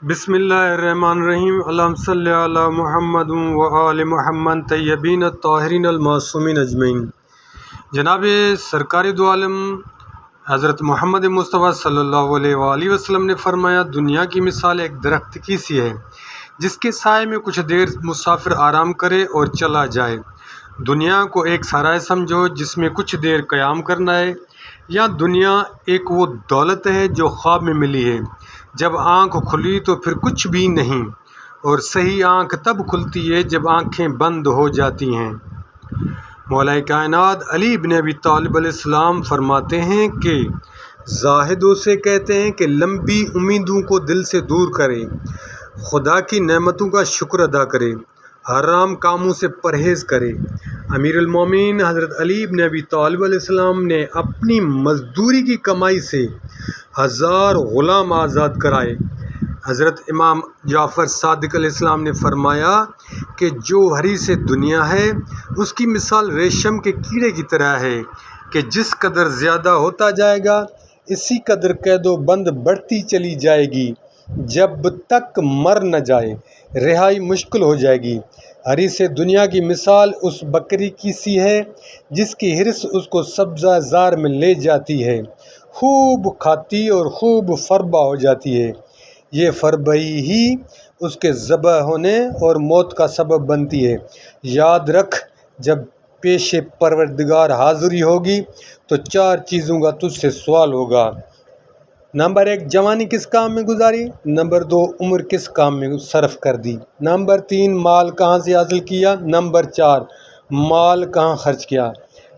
بسم اللہ الرحمن الرحیم۔ اللہم صلی علی محمد و آل محمد طیبین الطاہرین المعصومین اجمعین۔ جناب سرکار دو عالم حضرت محمد مصطفیٰ صلی اللہ علیہ وآلہ وسلم نے فرمایا، دنیا کی مثال ایک درخت کی سی ہے جس کے سائے میں کچھ دیر مسافر آرام کرے اور چلا جائے۔ دنیا کو ایک سرائے سمجھو جس میں کچھ دیر قیام کرنا ہے، یا دنیا ایک وہ دولت ہے جو خواب میں ملی ہے، جب آنکھ کھلی تو پھر کچھ بھی نہیں، اور صحیح آنکھ تب کھلتی ہے جب آنکھیں بند ہو جاتی ہیں۔ مولا کائنات علی بن ابی طالب علیہ السلام فرماتے ہیں کہ زاہدوں سے کہتے ہیں کہ لمبی امیدوں کو دل سے دور کرے، خدا کی نعمتوں کا شکر ادا کرے، حرام کاموں سے پرہیز کرے۔ امیر المومنین حضرت علی بن ابی طالب علیہ السلام نے اپنی مزدوری کی کمائی سے 1000 غلام آزاد کرائے۔ حضرت امام جعفر صادق علیہ السلام نے فرمایا کہ جو ہری سے دنیا ہے اس کی مثال ریشم کے کیڑے کی طرح ہے کہ جس قدر زیادہ ہوتا جائے گا اسی قدر قید و بند بڑھتی چلی جائے گی، جب تک مر نہ جائے رہائی مشکل ہو جائے گی۔ ہری سے دنیا کی مثال اس بکری کی سی ہے جس کی ہرس اس کو سبزہ زار میں لے جاتی ہے، خوب کھاتی اور خوب فربا ہو جاتی ہے۔ یہ فربئی ہی اس کے ذبح ہونے اور موت کا سبب بنتی ہے۔ یاد رکھ، جب پیش پروردگار حاضری ہوگی تو 4 چیزوں کا تجھ سے سوال ہوگا۔ نمبر 1، جوانی کس کام میں گزاری؟ نمبر 2، عمر کس کام میں صرف کر دی؟ نمبر 3، مال کہاں سے حاصل کیا؟ نمبر 4، مال کہاں خرچ کیا؟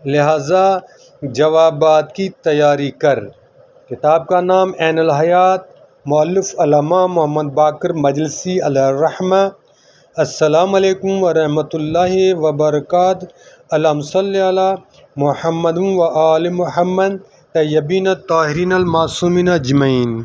لہٰذا جوابات کی تیاری کر۔ کتاب کا نام عین الحیات، مؤلف علامہ محمد باقر مجلسی علیہ الرحمہ۔ السلام علیکم ورحمۃ اللہ وبرکاتہ۔ اللہم صلی علی محمد و آل محمد طیبین الطاہرین المعصومین اجمعین۔